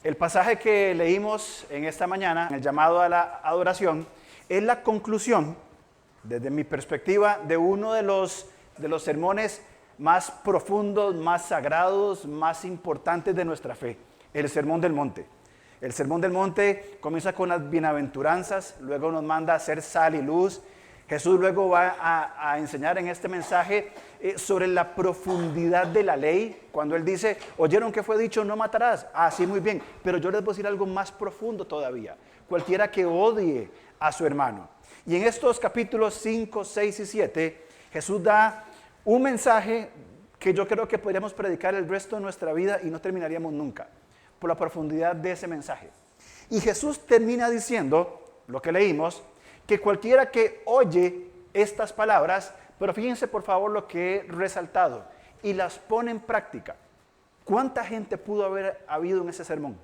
El pasaje que leímos en esta mañana, en el llamado a la adoración, es la conclusión, desde mi perspectiva, de uno de los sermones más profundos, más sagrados, más importantes de nuestra fe, el Sermón del Monte. El Sermón del Monte comienza con las bienaventuranzas, luego nos manda a hacer sal y luz. Jesús luego va a enseñar en este mensaje sobre la profundidad de la ley, cuando Él dice, ¿oyeron que fue dicho no matarás? Ah, sí, muy bien, pero yo les voy a decir algo más profundo todavía. Cualquiera que odie a su hermano. Y en estos capítulos 5, 6 y 7, Jesús da un mensaje que yo creo que podríamos predicar el resto de nuestra vida y no terminaríamos nunca, por la profundidad de ese mensaje. Y Jesús termina diciendo, lo que leímos, que cualquiera que oye estas palabras, pero fíjense por favor lo que he resaltado, y las pone en práctica. ¿Cuánta gente pudo haber habido en ese sermón?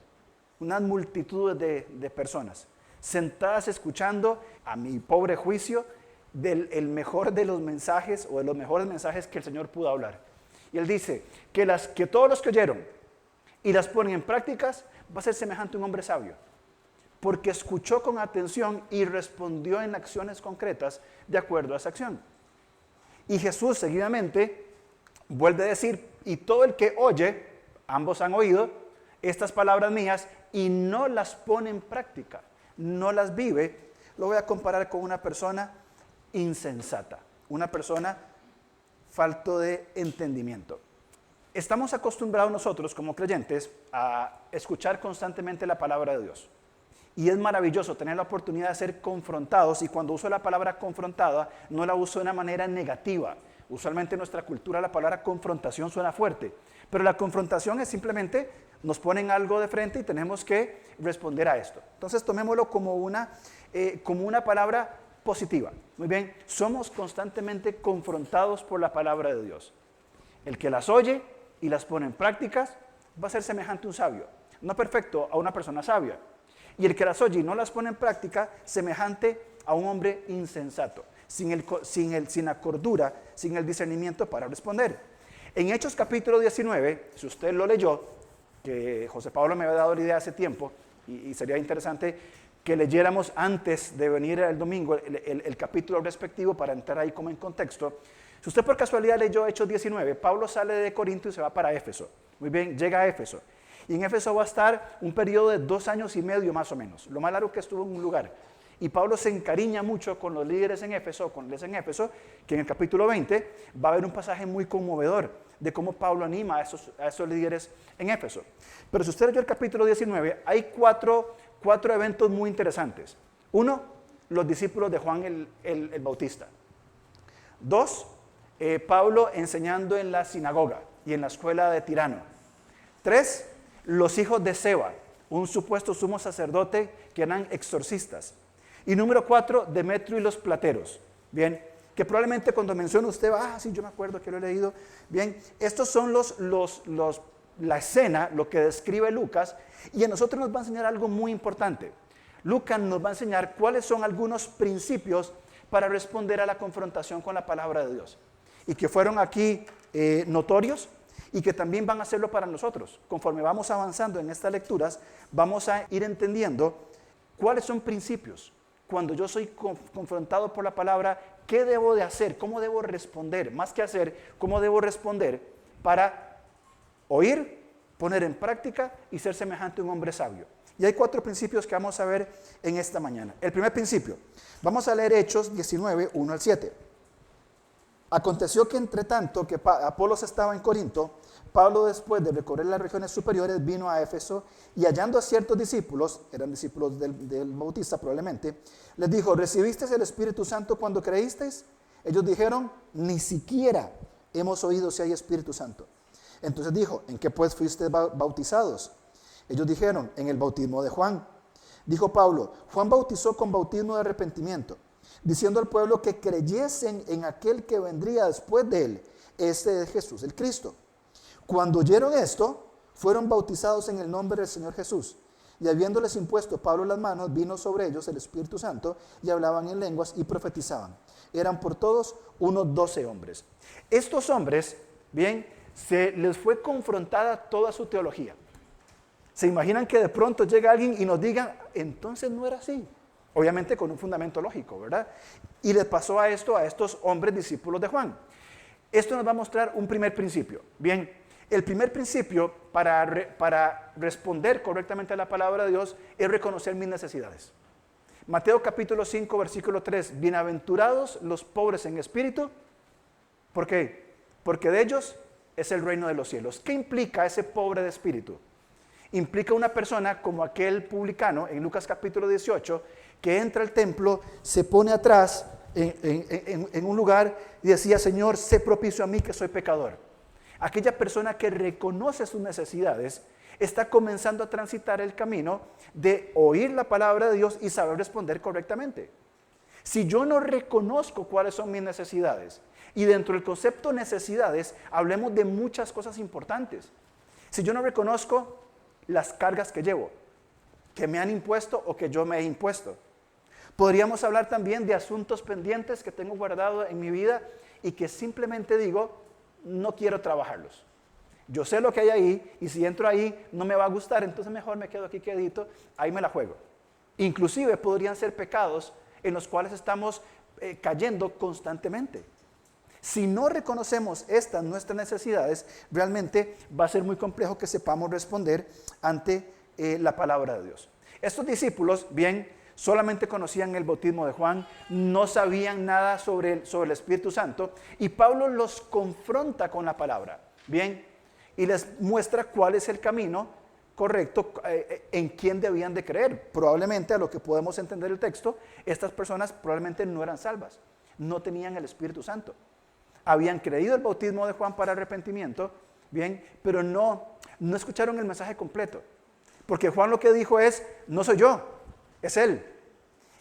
Unas multitudes de personas, sentadas escuchando, a mi pobre juicio, el mejor de los mensajes, o de los mejores mensajes que el Señor pudo hablar. Y Él dice que todos los que oyeron y las ponen en prácticas, va a ser semejante a un hombre sabio, porque escuchó con atención y respondió en acciones concretas de acuerdo a esa acción. Y Jesús seguidamente vuelve a decir, y todo el que oye, ambos han oído estas palabras mías y no las pone en práctica, no las vive, lo voy a comparar con una persona insensata, una persona falto de entendimiento. Estamos acostumbrados nosotros como creyentes a escuchar constantemente la palabra de Dios. Y es maravilloso tener la oportunidad de ser confrontados, y cuando uso la palabra confrontada, no la uso de una manera negativa. Usualmente en nuestra cultura la palabra confrontación suena fuerte, pero la confrontación es simplemente, nos ponen algo de frente y tenemos que responder a esto. Entonces tomémoslo como una palabra positiva. Muy bien, somos constantemente confrontados por la palabra de Dios. El que las oye y las pone en prácticas va a ser semejante a un sabio. No perfecto, a una persona sabia. Y el que las oye y no las pone en práctica, semejante a un hombre insensato, sin la cordura, sin el discernimiento para responder. En Hechos capítulo 19, si usted lo leyó, que José Pablo me había dado la idea hace tiempo, y sería interesante que leyéramos antes de venir el domingo el capítulo respectivo para entrar ahí como en contexto. Si usted por casualidad leyó Hechos 19, Pablo sale de Corinto y se va para Éfeso. Muy bien, llega a Éfeso. Y en Éfeso va a estar un periodo de 2 años y medio más o menos, lo más largo que estuvo en un lugar. Y Pablo se encariña mucho con los líderes en Éfeso, que en el capítulo 20 va a haber un pasaje muy conmovedor de cómo Pablo anima a esos líderes en Éfeso. Pero si usted leyó el capítulo 19, hay cuatro eventos muy interesantes. 1, los discípulos de Juan el Bautista. 2, Pablo enseñando en la sinagoga y en la escuela de Tirano. 3, los hijos de Seba, un supuesto sumo sacerdote que eran exorcistas. Y número 4, Demetrio y los plateros. Bien, que probablemente cuando menciona usted, sí, yo me acuerdo que lo he leído. Bien, estos son la escena, lo que describe Lucas, y a nosotros nos va a enseñar algo muy importante. Lucas nos va a enseñar cuáles son algunos principios para responder a la confrontación con la palabra de Dios. Y que fueron aquí notorios, y que también van a hacerlo para nosotros. Conforme vamos avanzando en estas lecturas, vamos a ir entendiendo cuáles son principios. Cuando yo soy confrontado por la palabra, ¿qué debo de hacer? ¿Cómo debo responder? Más que hacer, ¿cómo debo responder para oír, poner en práctica y ser semejante a un hombre sabio? Y hay 4 principios que vamos a ver en esta mañana. El primer principio, vamos a leer Hechos 19, 1 al 7. Aconteció que entre tanto que Apolos estaba en Corinto, Pablo, después de recorrer las regiones superiores, vino a Éfeso y hallando a ciertos discípulos, eran discípulos del Bautista probablemente, les dijo, ¿recibisteis el Espíritu Santo cuando creísteis? Ellos dijeron, ni siquiera hemos oído si hay Espíritu Santo. Entonces dijo, ¿en qué pues fuisteis bautizados? Ellos dijeron, en el bautismo de Juan. Dijo Pablo, Juan bautizó con bautismo de arrepentimiento, diciendo al pueblo que creyesen en aquel que vendría después de él, este es Jesús el Cristo. Cuando oyeron esto, fueron bautizados en el nombre del Señor Jesús. Y habiéndoles impuesto Pablo las manos, vino sobre ellos el Espíritu Santo y hablaban en lenguas y profetizaban. Eran por todos unos 12 hombres. Estos hombres, bien, se les fue confrontada toda su teología. ¿Se imaginan que de pronto llega alguien y nos diga, entonces no era así? Obviamente con un fundamento lógico, ¿verdad? Y les pasó a estos hombres discípulos de Juan. Esto nos va a mostrar un primer principio. Bien, el primer principio para responder correctamente a la palabra de Dios es reconocer mis necesidades. Mateo capítulo 5, versículo 3. Bienaventurados los pobres en espíritu. ¿Por qué? Porque de ellos es el reino de los cielos. ¿Qué implica ese pobre de espíritu? Implica una persona como aquel publicano en Lucas capítulo 18 que entra al templo, se pone atrás en un lugar y decía, Señor, sé propicio a mí que soy pecador. Aquella persona que reconoce sus necesidades está comenzando a transitar el camino de oír la palabra de Dios y saber responder correctamente. Si yo no reconozco cuáles son mis necesidades, y dentro del concepto necesidades hablemos de muchas cosas importantes. Si yo no reconozco las cargas que llevo, que me han impuesto o que yo me he impuesto. Podríamos hablar también de asuntos pendientes que tengo guardado en mi vida y que simplemente digo, no quiero trabajarlos. Yo sé lo que hay ahí y si entro ahí no me va a gustar, entonces mejor me quedo aquí quedito, ahí me la juego. Inclusive podrían ser pecados en los cuales estamos cayendo constantemente. Si no reconocemos estas nuestras necesidades, realmente va a ser muy complejo que sepamos responder ante la palabra de Dios. Estos discípulos, bien, solamente conocían el bautismo de Juan, no sabían nada sobre el Espíritu Santo, y Pablo los confronta con la palabra, bien, y les muestra cuál es el camino correcto, en quién debían de creer. Probablemente, a lo que podemos entender el texto, estas personas probablemente no eran salvas, no tenían el Espíritu Santo. Habían creído el bautismo de Juan para arrepentimiento, bien, pero no escucharon el mensaje completo. Porque Juan lo que dijo es, no soy yo, es él.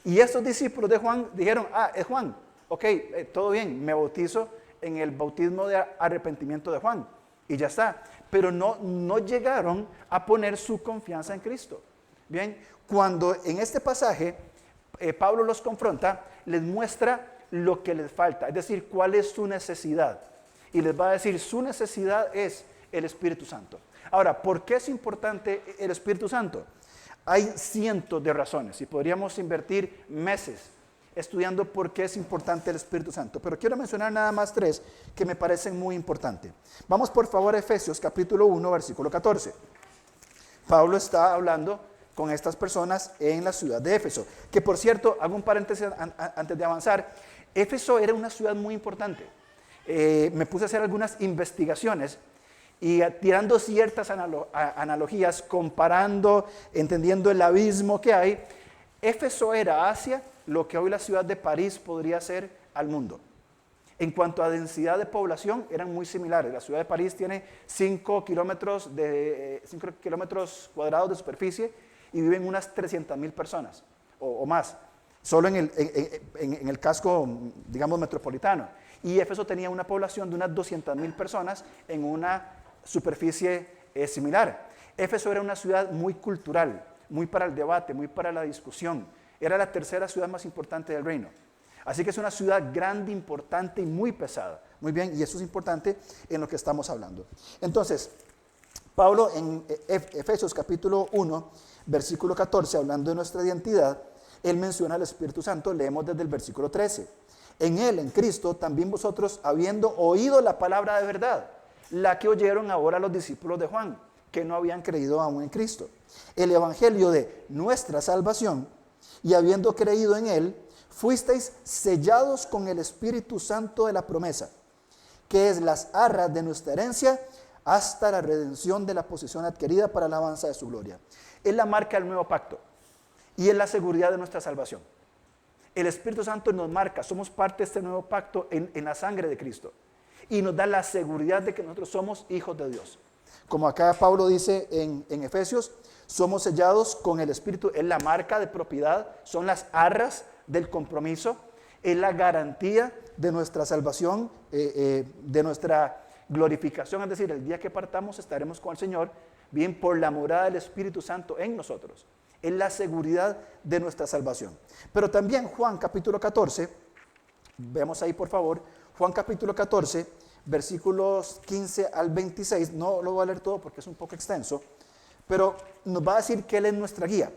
Y estos discípulos de Juan dijeron, es Juan, ok, todo bien, me bautizo en el bautismo de arrepentimiento de Juan. Y ya está. Pero no llegaron a poner su confianza en Cristo. Bien, cuando en este pasaje Pablo los confronta, les muestra lo que les falta, es decir, cuál es su necesidad. Y les va a decir, su necesidad es el Espíritu Santo. Ahora, ¿por qué es importante el Espíritu Santo? Hay cientos de razones y podríamos invertir meses estudiando por qué es importante el Espíritu Santo. Pero quiero mencionar nada más 3 que me parecen muy importantes. Vamos por favor a Efesios capítulo 1, versículo 14. Pablo está hablando con estas personas en la ciudad de Éfeso. Que por cierto, hago un paréntesis antes de avanzar. Éfeso era una ciudad muy importante. Me puse a hacer algunas investigaciones y tirando ciertas analogías, comparando, entendiendo el abismo que hay. Éfeso era Asia, lo que hoy la ciudad de París podría ser al mundo. En cuanto a densidad de población, eran muy similares. La ciudad de París tiene 5 kilómetros cuadrados de superficie y viven unas 300,000 personas o más. Solo en el casco, digamos, metropolitano. Y Éfeso tenía una población de unas 200,000 personas en una superficie similar. Éfeso era una ciudad muy cultural, muy para el debate, muy para la discusión. Era la tercera ciudad más importante del reino. Así que es una ciudad grande, importante y muy pesada. Muy bien, y eso es importante en lo que estamos hablando. Entonces, Pablo en Efesios capítulo 1, versículo 14, hablando de nuestra identidad, él menciona al Espíritu Santo, leemos desde el versículo 13. En él, en Cristo, también vosotros, habiendo oído la palabra de verdad, la que oyeron ahora los discípulos de Juan, que no habían creído aún en Cristo, el evangelio de nuestra salvación, y habiendo creído en él, fuisteis sellados con el Espíritu Santo de la promesa, que es las arras de nuestra herencia, hasta la redención de la posesión adquirida para la alabanza de su gloria. Es la marca del nuevo pacto. Y es la seguridad de nuestra salvación. El Espíritu Santo nos marca, somos parte de este nuevo pacto en la sangre de Cristo. Y nos da la seguridad de que nosotros somos hijos de Dios. Como acá Pablo dice en Efesios, somos sellados con el Espíritu, es la marca de propiedad, son las arras del compromiso, es la garantía de nuestra salvación, de nuestra glorificación, es decir, el día que partamos estaremos con el Señor, bien por la morada del Espíritu Santo en nosotros. Es la seguridad de nuestra salvación. Pero también Juan capítulo 14, vemos ahí por favor, Juan capítulo 14, versículos 15 al 26, no lo voy a leer todo porque es un poco extenso, Pero nos va a decir que Él es nuestra guía.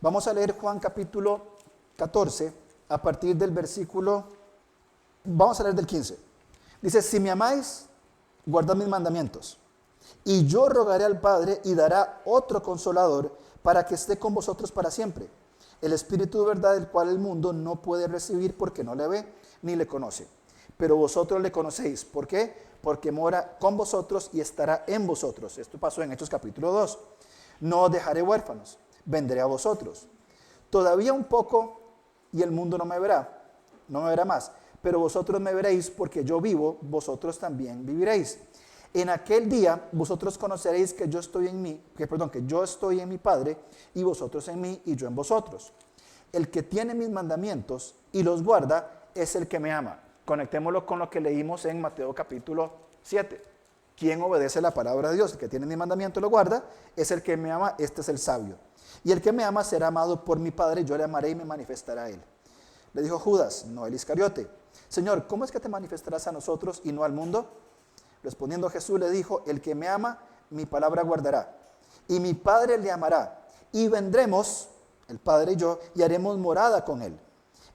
Vamos a leer Juan capítulo 14, a partir del versículo, vamos a leer del 15. Dice, si me amáis, guardad mis mandamientos. Y yo rogaré al Padre y dará otro consolador para que esté con vosotros para siempre. El Espíritu de verdad, el cual el mundo no puede recibir porque no le ve ni le conoce. Pero vosotros le conocéis. ¿Por qué? Porque mora con vosotros y estará en vosotros. Esto pasó en Hechos capítulo 2. No os dejaré huérfanos, vendré a vosotros. Todavía un poco y el mundo no me verá más. Pero vosotros me veréis porque yo vivo, vosotros también viviréis. En aquel día vosotros conoceréis que yo estoy en mi Padre, y vosotros en mí, y yo en vosotros. El que tiene mis mandamientos y los guarda es el que me ama. Conectémoslo con lo que leímos en Mateo capítulo 7. ¿Quién obedece la palabra de Dios? El que tiene mis mandamientos y los guarda es el que me ama, este es el sabio. Y el que me ama será amado por mi Padre, yo le amaré y me manifestará a él. Le dijo Judas, no el Iscariote, Señor, ¿cómo es que te manifestarás a nosotros y no al mundo? Respondiendo Jesús le dijo, el que me ama, mi palabra guardará, y mi Padre le amará, y vendremos, el Padre y yo, y haremos morada con él.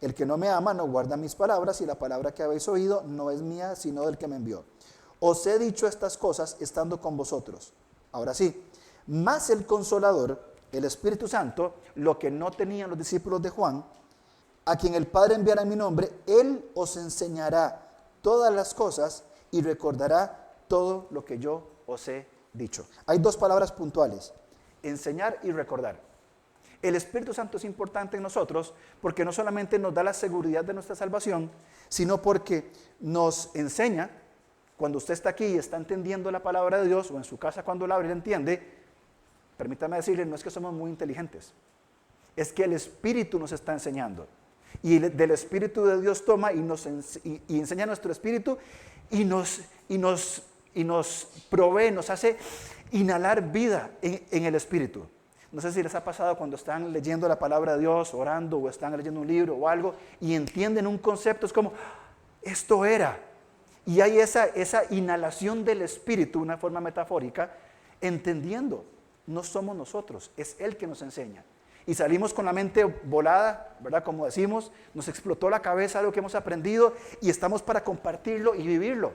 El que no me ama no guarda mis palabras, y la palabra que habéis oído no es mía, sino del que me envió. Os he dicho estas cosas estando con vosotros. Ahora sí, más el Consolador, el Espíritu Santo, lo que no tenían los discípulos de Juan, a quien el Padre enviará en mi nombre, Él os enseñará todas las cosas y recordará todo lo que yo os he dicho. Hay dos palabras puntuales, enseñar y recordar. El Espíritu Santo es importante en nosotros porque no solamente nos da la seguridad de nuestra salvación, sino porque nos enseña, cuando usted está aquí y está entendiendo la palabra de Dios, o en su casa cuando la abre y la entiende, permítame decirle, no es que somos muy inteligentes, es que el Espíritu nos está enseñando. Y del Espíritu de Dios toma y enseña a nuestro espíritu y nos provee, nos hace inhalar vida en el Espíritu. No sé si les ha pasado cuando están leyendo la palabra de Dios, orando, o están leyendo un libro o algo, y entienden un concepto, es como, esto era. Y hay esa inhalación del Espíritu, una forma metafórica, entendiendo, no somos nosotros, es Él que nos enseña. Y salimos con la mente volada, ¿verdad? Como decimos, nos explotó la cabeza lo que hemos aprendido y estamos para compartirlo y vivirlo.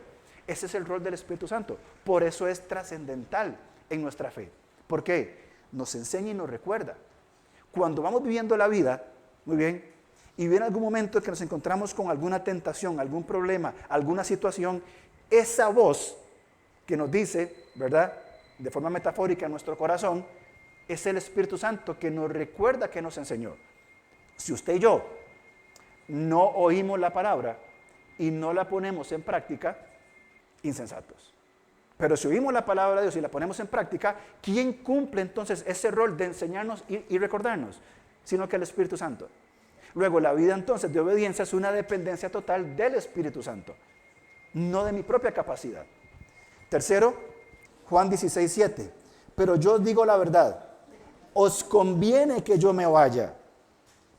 Ese es el rol del Espíritu Santo. Por eso es trascendental en nuestra fe. ¿Por qué? Nos enseña y nos recuerda. Cuando vamos viviendo la vida, muy bien, y viene algún momento en que nos encontramos con alguna tentación, algún problema, alguna situación, esa voz que nos dice, ¿verdad? De forma metafórica en nuestro corazón, es el Espíritu Santo que nos recuerda que nos enseñó. Si usted y yo no oímos la palabra y no la ponemos en práctica, insensatos. Pero si oímos la palabra de Dios y la ponemos en práctica, ¿quién cumple entonces ese rol de enseñarnos y recordarnos? Sino que el Espíritu Santo. Luego, la vida entonces de obediencia es una dependencia total del Espíritu Santo, no de mi propia capacidad. Tercero, Juan 16:7. Pero yo os digo la verdad, os conviene que yo me vaya,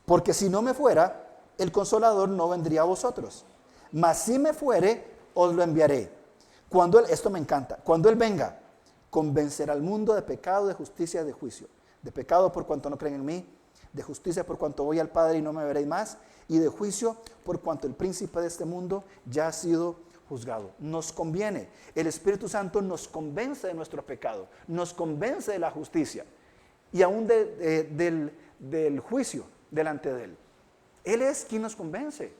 porque si no me fuera, el Consolador no vendría a vosotros. Mas si me fuere, os lo enviaré. Esto me encanta, cuando Él venga, convencerá al mundo de pecado, de justicia y de juicio. De pecado por cuanto no creen en mí, de justicia por cuanto voy al Padre y no me veréis más, y de juicio por cuanto el príncipe de este mundo ya ha sido juzgado. Nos conviene. El Espíritu Santo nos convence de nuestro pecado, nos convence de la justicia y aún del juicio delante de Él. Él es quien nos convence.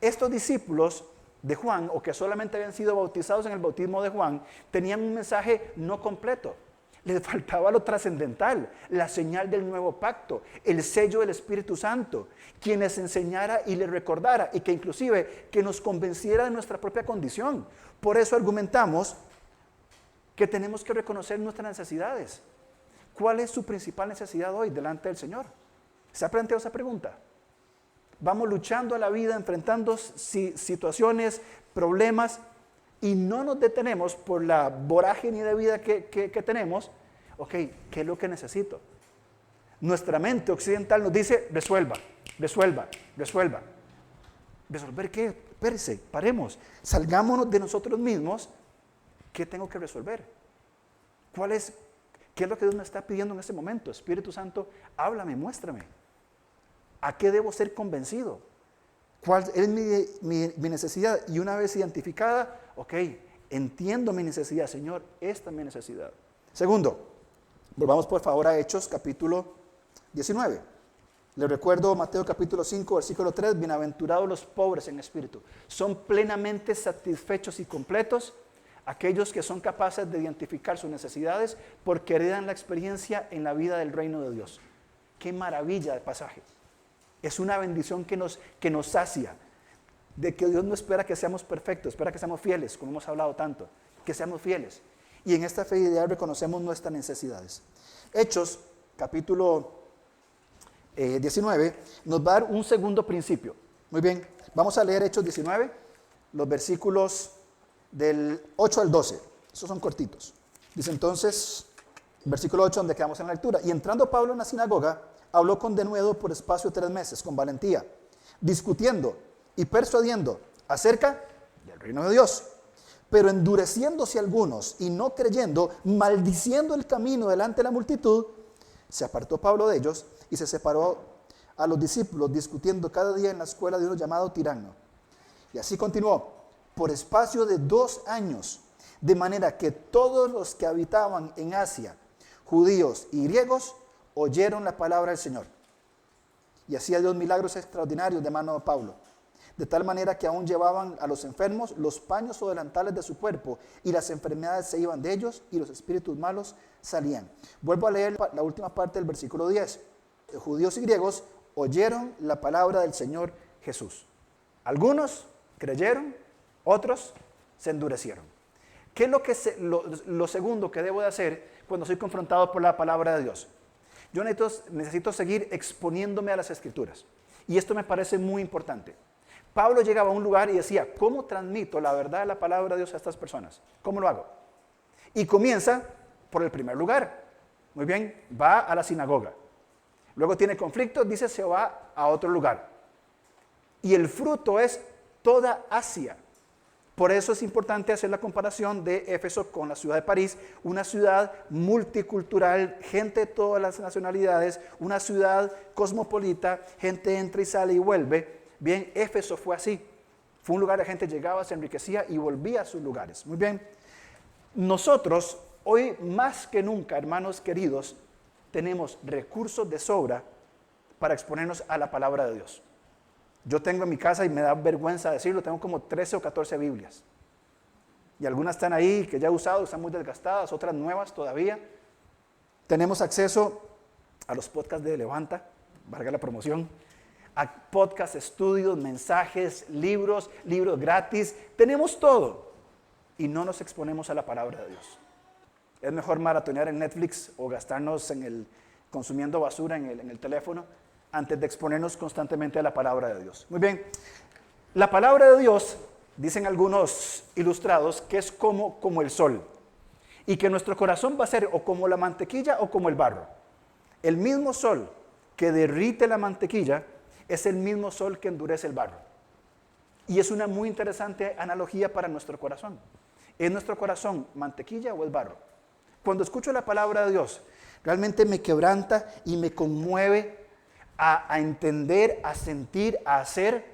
Estos discípulos de Juan, o que solamente habían sido bautizados en el bautismo de Juan, tenían un mensaje no completo. Les faltaba lo trascendental, la señal del nuevo pacto, el sello del Espíritu Santo, quien les enseñara y les recordara, y que inclusive que nos convenciera de nuestra propia condición. Por eso argumentamos que tenemos que reconocer nuestras necesidades. ¿Cuál es su principal necesidad hoy delante del Señor? ¿Se ha planteado esa pregunta? Vamos luchando a la vida, enfrentando situaciones, problemas, y no nos detenemos por la vorágine de vida que tenemos. Ok, ¿qué es lo que necesito? Nuestra mente occidental nos dice, resuelva. ¿Resolver qué? Espérese, paremos, salgámonos de nosotros mismos. ¿Qué tengo que resolver? ¿Qué es lo que Dios me está pidiendo en este momento? Espíritu Santo, háblame, muéstrame. ¿A qué debo ser convencido? ¿Cuál es mi necesidad? Y una vez identificada, ok, entiendo mi necesidad, Señor, esta es mi necesidad. Segundo, volvamos por favor a Hechos capítulo 19. Les recuerdo Mateo capítulo 5, versículo 3, bienaventurados los pobres en espíritu. Son plenamente satisfechos y completos aquellos que son capaces de identificar sus necesidades porque heredan la experiencia en la vida del reino de Dios. Qué maravilla de pasaje. Es una bendición que nos sacia, de que Dios no espera que seamos perfectos, espera que seamos fieles, como hemos hablado tanto, que seamos fieles. Y en esta fidelidad reconocemos nuestras necesidades. Hechos, capítulo 19, nos va a dar un segundo principio. Muy bien, vamos a leer Hechos 19, los versículos del 8 al 12. Esos son cortitos. Dice entonces, versículo 8, donde quedamos en la lectura. Y entrando Pablo en la sinagoga, habló con denuedo por espacio de 3 meses, con valentía, discutiendo y persuadiendo acerca del reino de Dios. Pero endureciéndose algunos y no creyendo, maldiciendo el camino delante de la multitud, se apartó Pablo de ellos y se separó a los discípulos, discutiendo cada día en la escuela de uno llamado Tirano. Y así continuó, por espacio de 2 años, de manera que todos los que habitaban en Asia, judíos y griegos, oyeron la palabra del Señor. Y hacía Dios milagros extraordinarios de mano de Pablo, de tal manera que aún llevaban a los enfermos los paños o delantales de su cuerpo, y las enfermedades se iban de ellos, y los espíritus malos salían. Vuelvo a leer la última parte del versículo 10. Judíos y griegos oyeron la palabra del Señor Jesús. Algunos creyeron, otros se endurecieron. ¿Qué es lo segundo que debo de hacer cuando soy confrontado por la palabra de Dios? Yo necesito seguir exponiéndome a las Escrituras. Y esto me parece muy importante. Pablo llegaba a un lugar y decía, ¿cómo transmito la verdad de la palabra de Dios a estas personas? ¿Cómo lo hago? Y comienza por el primer lugar. Muy bien, va a la sinagoga. Luego tiene conflictos, dice se va a otro lugar. Y el fruto es toda Asia. Por eso es importante hacer la comparación de Éfeso con la ciudad de París, una ciudad multicultural, gente de todas las nacionalidades, una ciudad cosmopolita, gente entra y sale y vuelve. Bien, Éfeso fue así. Fue un lugar de gente llegaba, se enriquecía y volvía a sus lugares. Muy bien. Nosotros, hoy más que nunca, hermanos queridos, tenemos recursos de sobra para exponernos a la palabra de Dios. Yo tengo en mi casa, y me da vergüenza decirlo, tengo como 13 o 14 Biblias. Y algunas están ahí que ya he usado, están muy desgastadas, otras nuevas todavía. Tenemos acceso a los podcasts de Levanta, valga la promoción, a podcasts, estudios, mensajes, libros gratis. Tenemos todo y no nos exponemos a la palabra de Dios. Es mejor maratonear en Netflix o gastarnos consumiendo basura en el teléfono antes de exponernos constantemente a la palabra de Dios. Muy bien, la palabra de Dios, dicen algunos ilustrados, que es como el sol, y que nuestro corazón va a ser o como la mantequilla o como el barro. El mismo sol que derrite la mantequilla es el mismo sol que endurece el barro. Y es una muy interesante analogía para nuestro corazón. ¿Es nuestro corazón mantequilla o el barro? Cuando escucho la palabra de Dios, realmente me quebranta y me conmueve a entender, a sentir, a hacer,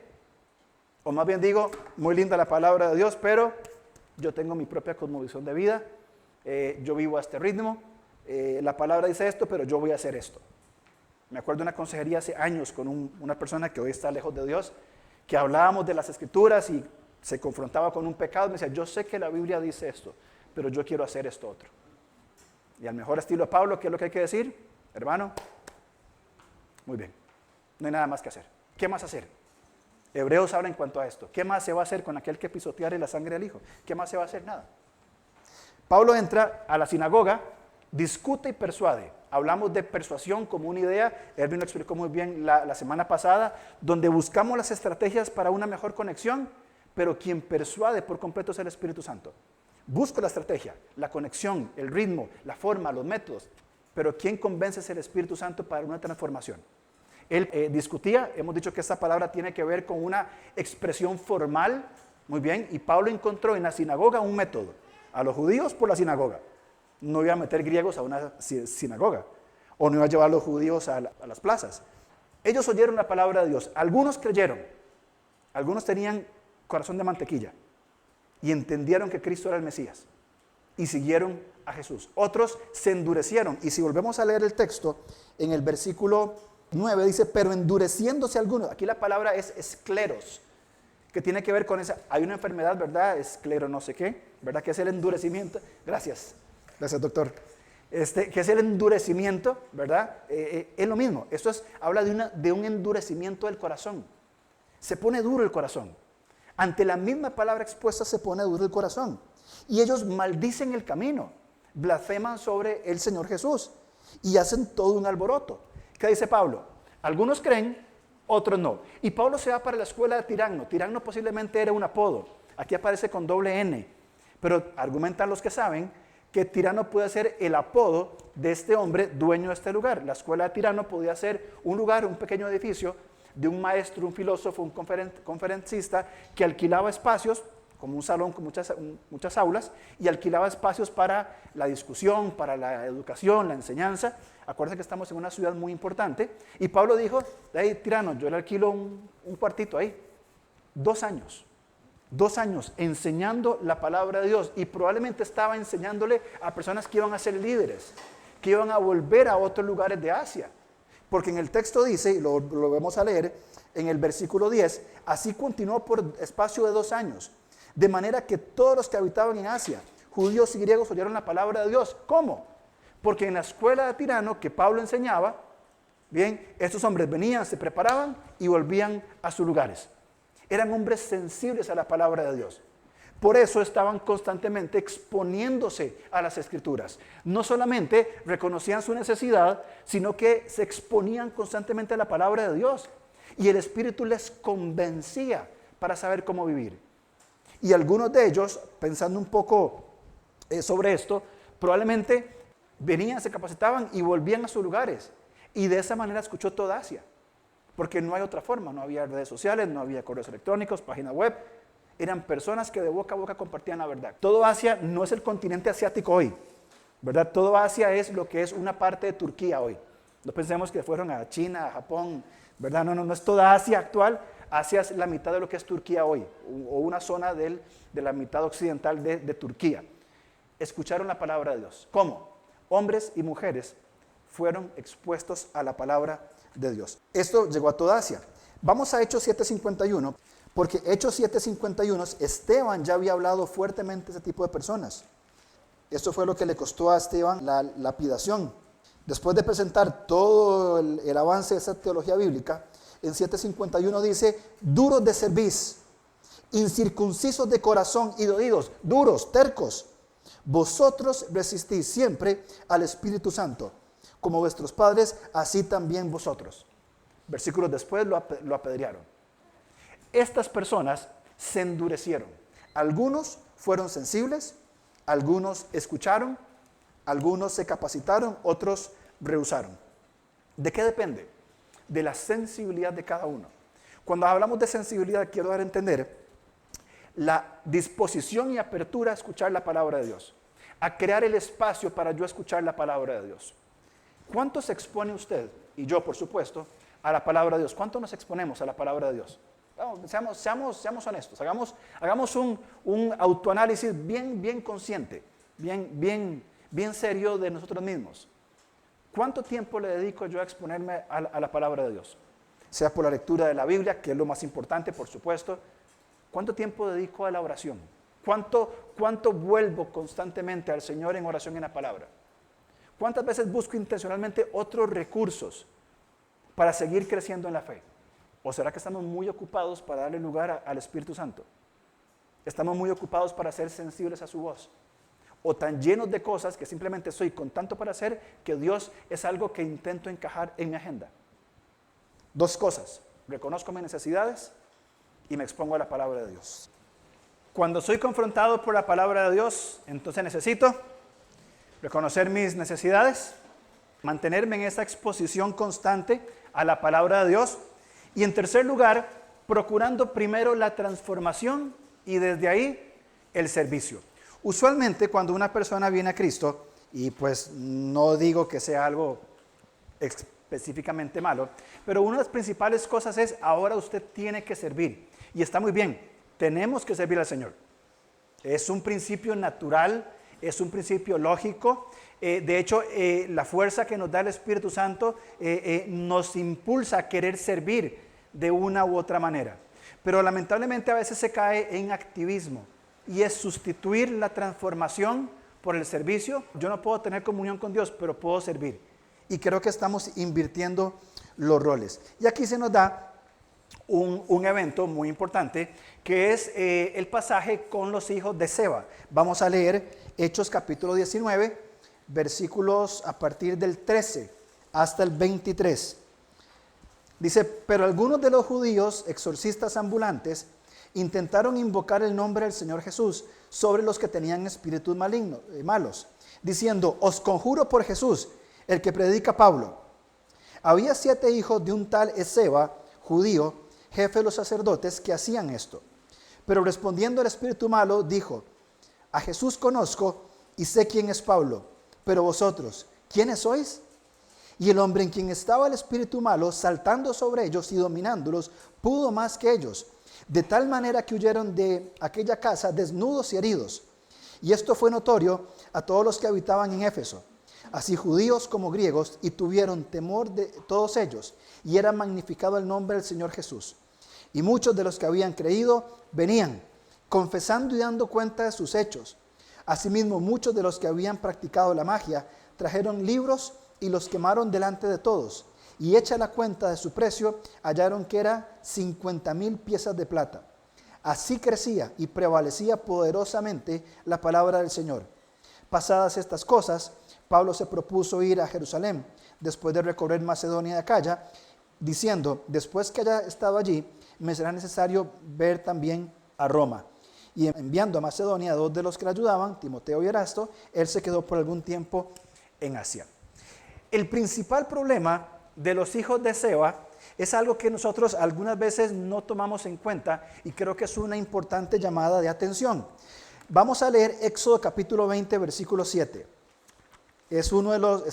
o más bien digo, muy linda la palabra de Dios, pero yo tengo mi propia cosmovisión de vida, yo vivo a este ritmo, la palabra dice esto, pero yo voy a hacer esto. Me acuerdo de una consejería hace años con una persona que hoy está lejos de Dios, que hablábamos de las Escrituras y se confrontaba con un pecado, me decía, yo sé que la Biblia dice esto, pero yo quiero hacer esto otro. Y al mejor estilo de Pablo, ¿qué es lo que hay que decir? Hermano, muy bien, no hay nada más que hacer. ¿Qué más hacer? Hebreos habla en cuanto a esto. ¿Qué más se va a hacer con aquel que pisoteare la sangre del Hijo? ¿Qué más se va a hacer? Nada. Pablo entra a la sinagoga, discute y persuade. Hablamos de persuasión como una idea, Erwin lo explicó muy bien la semana pasada, donde buscamos las estrategias para una mejor conexión, pero quien persuade por completo es el Espíritu Santo. Busco la estrategia, la conexión, el ritmo, la forma, los métodos, pero quien convence es el Espíritu Santo para una transformación. Él discutía, hemos dicho que esta palabra tiene que ver con una expresión formal, muy bien, y Pablo encontró en la sinagoga un método, a los judíos por la sinagoga, no iba a meter griegos a una sinagoga, o no iba a llevar a los judíos a las plazas. Ellos oyeron la palabra de Dios, algunos creyeron, algunos tenían corazón de mantequilla y entendieron que Cristo era el Mesías y siguieron a Jesús. Otros se endurecieron, y si volvemos a leer el texto, en el versículo 9 dice, pero endureciéndose algunos, aquí la palabra es escleros, que tiene que ver con esa, hay una enfermedad, ¿verdad? Esclero no sé qué, ¿verdad? Que es el endurecimiento, gracias doctor, que es el endurecimiento, ¿verdad? Es lo mismo, esto habla de un endurecimiento del corazón, se pone duro el corazón, ante la misma palabra expuesta se pone duro el corazón, y ellos maldicen el camino, blasfeman sobre el Señor Jesús, y hacen todo un alboroto. ¿Qué dice Pablo? Algunos creen, otros no. Y Pablo se va para la escuela de Tiranno. Tiranno posiblemente era un apodo. Aquí aparece con doble N. Pero argumentan los que saben que Tiranno puede ser el apodo de este hombre dueño de este lugar. La escuela de Tiranno podía ser un lugar, un pequeño edificio de un maestro, un filósofo, un conferencista que alquilaba espacios, como un salón con muchas aulas, y alquilaba espacios para la discusión, para la educación, la enseñanza. Acuérdense que estamos en una ciudad muy importante, y Pablo dijo, hey, Tirano, yo le alquilo un cuartito ahí, 2 años enseñando la palabra de Dios, y probablemente estaba enseñándole a personas que iban a ser líderes, que iban a volver a otros lugares de Asia, porque en el texto dice, y lo vamos a leer, en el versículo 10, así continuó por espacio de 2 años, de manera que todos los que habitaban en Asia, judíos y griegos, oyeron la palabra de Dios. ¿Cómo? Porque en la escuela de Tirano que Pablo enseñaba, bien, estos hombres venían, se preparaban y volvían a sus lugares. Eran hombres sensibles a la palabra de Dios. Por eso estaban constantemente exponiéndose a las Escrituras. No solamente reconocían su necesidad, sino que se exponían constantemente a la palabra de Dios. Y el Espíritu les convencía para saber cómo vivir. Y algunos de ellos, pensando un poco sobre esto, probablemente venían, se capacitaban y volvían a sus lugares. Y de esa manera escuchó toda Asia. Porque no hay otra forma, no había redes sociales, no había correos electrónicos, página web. Eran personas que de boca a boca compartían la verdad. Todo Asia no es el continente asiático hoy, ¿verdad? Todo Asia es lo que es una parte de Turquía hoy. No pensemos que fueron a China, a Japón, ¿verdad? No es toda Asia actual. Asia es la mitad de lo que es Turquía hoy, o una zona de la mitad occidental de Turquía. Escucharon la palabra de Dios. ¿Cómo? Hombres y mujeres fueron expuestos a la palabra de Dios. Esto llegó a toda Asia. Vamos a Hechos 7:51, porque Hechos 7:51, Esteban ya había hablado fuertemente de ese tipo de personas. Esto fue lo que le costó a Esteban la lapidación. Después de presentar todo el avance de esa teología bíblica, en 7:51 dice, duros de cerviz, incircuncisos de corazón y de oídos, duros, tercos. Vosotros resistís siempre al Espíritu Santo, como vuestros padres, así también vosotros. Versículos después lo apedrearon. Estas personas se endurecieron. Algunos fueron sensibles, algunos escucharon, algunos se capacitaron, otros rehusaron. ¿De qué depende? De la sensibilidad de cada uno. Cuando hablamos de sensibilidad, quiero dar a entender la disposición y apertura a escuchar la palabra de Dios, a crear el espacio para yo escuchar la palabra de Dios. ¿Cuánto se expone usted, y yo por supuesto, a la palabra de Dios? ¿Cuánto nos exponemos a la palabra de Dios? Vamos, seamos honestos, hagamos un autoanálisis bien consciente, bien serio de nosotros mismos. ¿Cuánto tiempo le dedico yo a exponerme a la palabra de Dios? Sea por la lectura de la Biblia, que es lo más importante, por supuesto. ¿Cuánto tiempo dedico a la oración? ¿Cuánto vuelvo constantemente al Señor en oración en la palabra? ¿Cuántas veces busco intencionalmente otros recursos para seguir creciendo en la fe? ¿O será que estamos muy ocupados para darle lugar al Espíritu Santo? ¿Estamos muy ocupados para ser sensibles a su voz? ¿O tan llenos de cosas que simplemente soy con tanto para hacer que Dios es algo que intento encajar en mi agenda? 2 cosas. Reconozco mis necesidades y me expongo a la palabra de Dios. Cuando soy confrontado por la palabra de Dios, entonces necesito reconocer mis necesidades, mantenerme en esa exposición constante a la palabra de Dios, y en tercer lugar, procurando primero la transformación y desde ahí el servicio. Usualmente cuando una persona viene a Cristo y pues no digo que sea algo específicamente malo, pero una de las principales cosas es, ahora usted tiene que servir. Y está muy bien, tenemos que servir al Señor. Es un principio natural, es un principio lógico. De hecho, la fuerza que nos da el Espíritu Santo nos impulsa a querer servir de una u otra manera. Pero lamentablemente a veces se cae en activismo y es sustituir la transformación por el servicio. Yo no puedo tener comunión con Dios, pero puedo servir. Y creo que estamos invirtiendo los roles. Y aquí se nos da un evento muy importante, que es el pasaje con los hijos de Seba. Vamos a leer Hechos capítulo 19, versículos a partir del 13 hasta el 23. Dice, pero algunos de los judíos, exorcistas ambulantes, intentaron invocar el nombre del Señor Jesús sobre los que tenían espíritus malos, diciendo, os conjuro por Jesús, el que predica Pablo. Había 7 hijos de un tal Esceva, judío, jefe de los sacerdotes, que hacían esto. Pero respondiendo el espíritu malo, dijo, a Jesús conozco y sé quién es Pablo, pero vosotros, ¿quiénes sois? Y el hombre en quien estaba el espíritu malo, saltando sobre ellos y dominándolos, pudo más que ellos, de tal manera que huyeron de aquella casa desnudos y heridos. Y esto fue notorio a todos los que habitaban en Éfeso, así judíos como griegos, y tuvieron temor de todos ellos, y era magnificado el nombre del Señor Jesús. Y muchos de los que habían creído venían, confesando y dando cuenta de sus hechos. Asimismo, muchos de los que habían practicado la magia trajeron libros y los quemaron delante de todos. Y hecha la cuenta de su precio, hallaron que era 50,000 piezas de plata. Así crecía y prevalecía poderosamente la palabra del Señor. Pasadas estas cosas, Pablo se propuso ir a Jerusalén, después de recorrer Macedonia y Acaya, diciendo, después que haya estado allí, me será necesario ver también a Roma. Y enviando a Macedonia a 2 de los que le ayudaban, Timoteo y Erasto, él se quedó por algún tiempo en Asia. El principal problema de los hijos de Seba es algo que nosotros algunas veces no tomamos en cuenta y creo que es una importante llamada de atención. Vamos a leer Éxodo capítulo 20, versículo 7. Es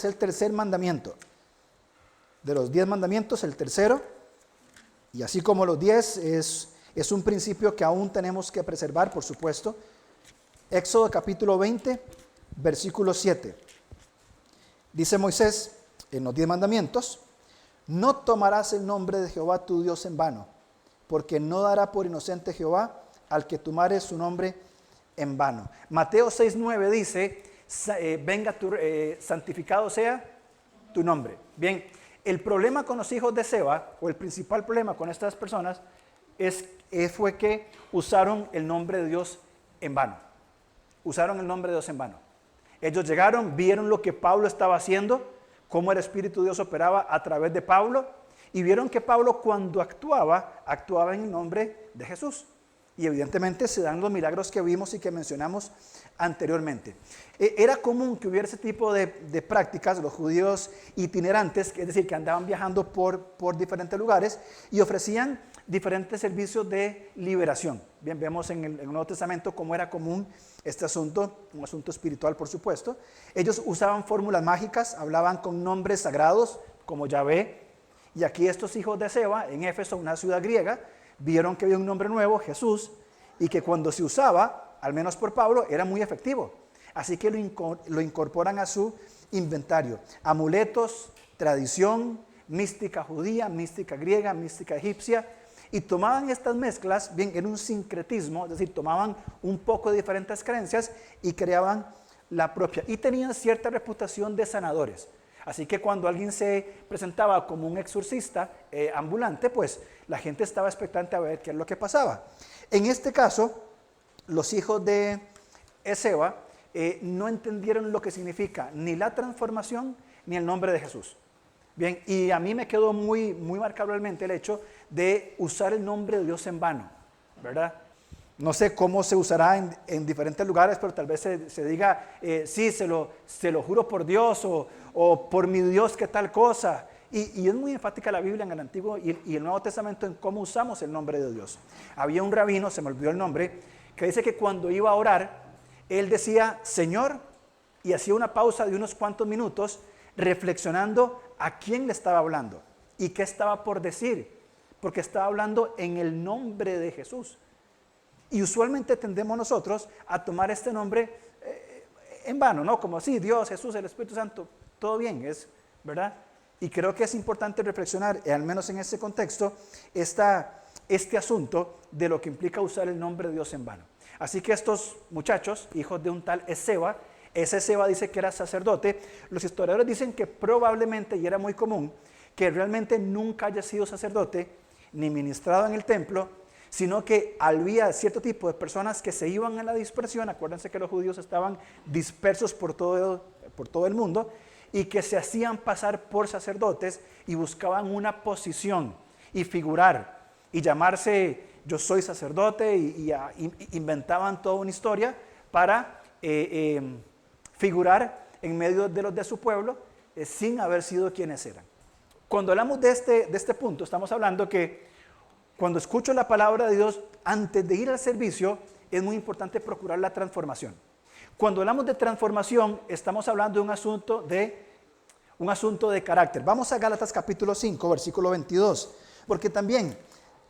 el tercer mandamiento. De los 10 mandamientos, el tercero. Y así como los 10 es un principio que aún tenemos que preservar, por supuesto. Éxodo capítulo 20, versículo 7. Dice Moisés en los 10 mandamientos, no tomarás el nombre de Jehová tu Dios en vano, porque no dará por inocente Jehová al que tomare su nombre en vano. Mateo 6:9 dice, santificado sea tu nombre. Bien, el problema con los hijos de Seba, o el principal problema con estas personas, fue que usaron el nombre de Dios en vano. Usaron el nombre de Dios en vano. Ellos llegaron, vieron lo que Pablo estaba haciendo, cómo el Espíritu de Dios operaba a través de Pablo, y vieron que Pablo cuando actuaba en el nombre de Jesús. Y evidentemente se dan los milagros que vimos y que mencionamos anteriormente. Era común que hubiera ese tipo de prácticas, los judíos itinerantes, es decir, que andaban viajando por diferentes lugares y ofrecían diferentes servicios de liberación. Bien, vemos en el Nuevo Testamento cómo era común este asunto, un asunto espiritual por supuesto. Ellos usaban fórmulas mágicas, hablaban con nombres sagrados como Yahvé, y aquí estos hijos de Seba, en Éfeso, una ciudad griega, vieron que había un nombre nuevo, Jesús, y que cuando se usaba, al menos por Pablo, era muy efectivo. Así que lo incorporan a su inventario. Amuletos, tradición, mística judía, mística griega, mística egipcia, y tomaban estas mezclas, bien, en un sincretismo, es decir, tomaban un poco de diferentes creencias y creaban la propia. Y tenían cierta reputación de sanadores. Así que cuando alguien se presentaba como un exorcista ambulante, pues la gente estaba expectante a ver qué es lo que pasaba. En este caso, los hijos de Esceva no entendieron lo que significa ni la transformación ni el nombre de Jesús. Bien, y a mí me quedó muy, muy marcablemente el hecho de usar el nombre de Dios en vano, ¿verdad? No sé cómo se usará en diferentes lugares, pero tal vez se diga, sí, se lo juro por Dios o por mi Dios que tal cosa. Y es muy enfática la Biblia en el Antiguo y el Nuevo Testamento en cómo usamos el nombre de Dios. Había un rabino, se me olvidó el nombre, que dice que cuando iba a orar, él decía, Señor, y hacía una pausa de unos cuantos minutos reflexionando a quién le estaba hablando y qué estaba por decir, porque estaba hablando en el nombre de Jesús. Y usualmente tendemos nosotros a tomar este nombre en vano, ¿no? Como así, Dios, Jesús, el Espíritu Santo, todo bien, ¿verdad? Y creo que es importante reflexionar, al menos en este contexto, este asunto de lo que implica usar el nombre de Dios en vano. Así que estos muchachos, hijos de un tal Esceva, ese Esceva dice que era sacerdote. Los historiadores dicen que probablemente, y era muy común, que realmente nunca haya sido sacerdote ni ministrado en el templo, sino que había cierto tipo de personas que se iban a la dispersión. Acuérdense que los judíos estaban dispersos por todo el mundo, y que se hacían pasar por sacerdotes y buscaban una posición y figurar y llamarse yo soy sacerdote y inventaban toda una historia para figurar en medio de los de su pueblo sin haber sido quienes eran. Cuando hablamos de este punto, estamos hablando que cuando escucho la palabra de Dios, antes de ir al servicio, es muy importante procurar la transformación. Cuando hablamos de transformación, estamos hablando de un asunto de carácter. Vamos a Gálatas capítulo 5, versículo 22, porque también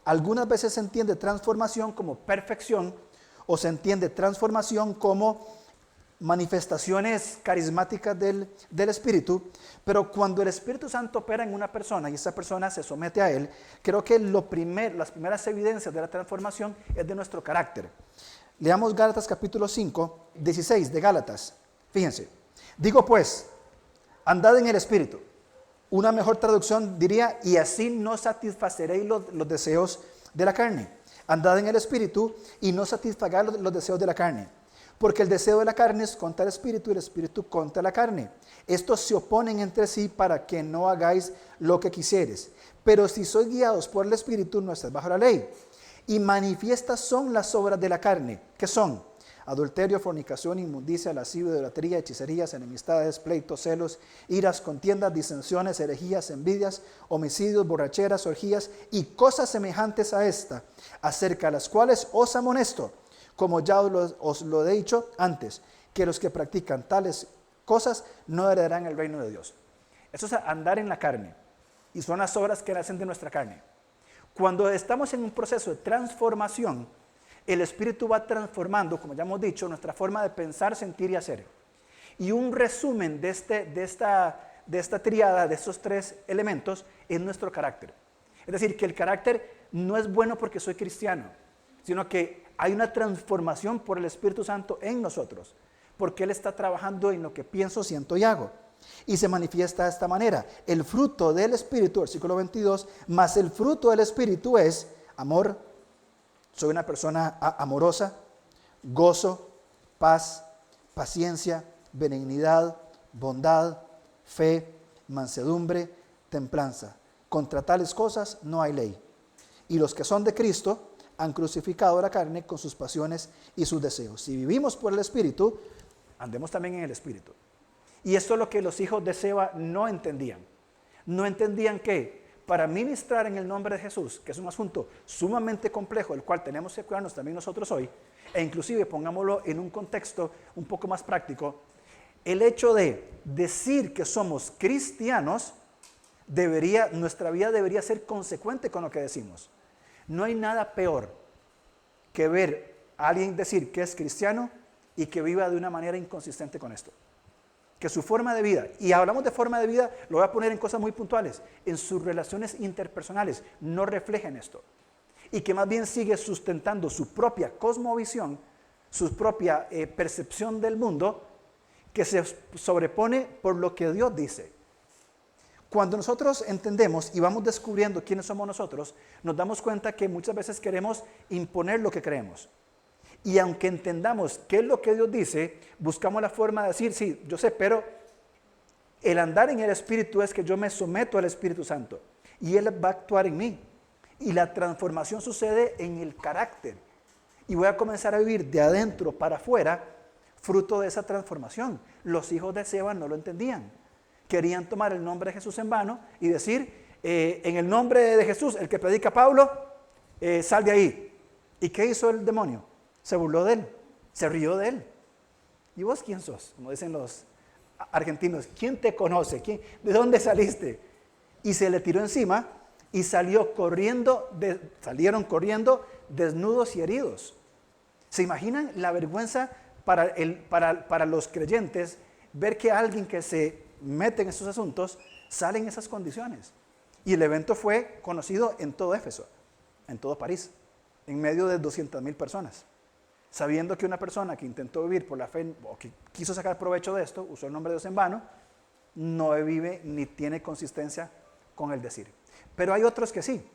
algunas veces se entiende transformación como perfección, o se entiende transformación como manifestaciones carismáticas del Espíritu, pero cuando el Espíritu Santo opera en una persona y esa persona se somete a Él, creo que las primeras evidencias de la transformación es de nuestro carácter. Leamos Gálatas capítulo 5, 16 de Gálatas. Fíjense, digo pues, andad en el Espíritu. Una mejor traducción diría, y así no satisfaceréis los deseos de la carne. Andad en el Espíritu y no satisfagáis los deseos de la carne. Porque el deseo de la carne es contra el Espíritu y el Espíritu contra la carne. Estos se oponen entre sí para que no hagáis lo que quisieres. Pero si sois guiados por el Espíritu, no estáis bajo la ley. Y manifiestas son las obras de la carne, que son adulterio, fornicación, inmundicia, lascivia, idolatría, hechicerías, enemistades, pleitos, celos, iras, contiendas, disensiones, herejías, envidias, homicidios, borracheras, orgías y cosas semejantes a esta, acerca de las cuales os amonesto, como ya os lo he dicho antes, que los que practican tales cosas no heredarán el reino de Dios. Eso es andar en la carne, y son las obras que nacen de nuestra carne. Cuando estamos en un proceso de transformación, el Espíritu va transformando, como ya hemos dicho, nuestra forma de pensar, sentir y hacer. Y un resumen de esta triada, de estos tres elementos, es nuestro carácter. Es decir, que el carácter no es bueno porque soy cristiano, sino que hay una transformación por el Espíritu Santo en nosotros, porque Él está trabajando en lo que pienso, siento y hago. Y se manifiesta de esta manera. El fruto del Espíritu, versículo 22, más el fruto del Espíritu es amor. Soy una persona amorosa, gozo, paz, paciencia, benignidad, bondad, fe, mansedumbre, templanza. Contra tales cosas no hay ley. Y los que son de Cristo han crucificado la carne con sus pasiones y sus deseos. Si vivimos por el Espíritu, andemos también en el Espíritu. Y esto es lo que los hijos de Seba no entendían. No entendían que para ministrar en el nombre de Jesús, que es un asunto sumamente complejo, del cual tenemos que cuidarnos también nosotros hoy, e inclusive pongámoslo en un contexto un poco más práctico, el hecho de decir que somos cristianos, nuestra vida debería ser consecuente con lo que decimos. No hay nada peor que ver a alguien decir que es cristiano y que viva de una manera inconsistente con esto. Que su forma de vida, y hablamos de forma de vida, lo voy a poner en cosas muy puntuales, en sus relaciones interpersonales, no reflejen esto. Y que más bien sigue sustentando su propia cosmovisión, su propia percepción del mundo, que se sobrepone por lo que Dios dice. Cuando nosotros entendemos y vamos descubriendo quiénes somos nosotros, nos damos cuenta que muchas veces queremos imponer lo que creemos. Y aunque entendamos qué es lo que Dios dice, buscamos la forma de decir, sí, yo sé, pero el andar en el Espíritu es que yo me someto al Espíritu Santo y Él va a actuar en mí. Y la transformación sucede en el carácter. Y voy a comenzar a vivir de adentro para afuera, fruto de esa transformación. Los hijos de Seba no lo entendían. Querían tomar el nombre de Jesús en vano y decir, en el nombre de Jesús, el que predica Pablo, sal de ahí. ¿Y qué hizo el demonio? Se burló de él, se rió de él. ¿y vos quién sos? Como dicen los argentinos, ¿quién te conoce? ¿De dónde saliste? Y se le tiró encima y salieron corriendo desnudos y heridos. ¿Se imaginan la vergüenza para los creyentes ver que alguien que se mete en esos asuntos sale en esas condiciones? Y el evento fue conocido en todo Éfeso, en todo París, en medio de 200,000 personas. Sabiendo que una persona que intentó vivir por la fe o que quiso sacar provecho de esto, usó el nombre de Dios en vano, no vive ni tiene consistencia con el decir. Pero hay otros que sí.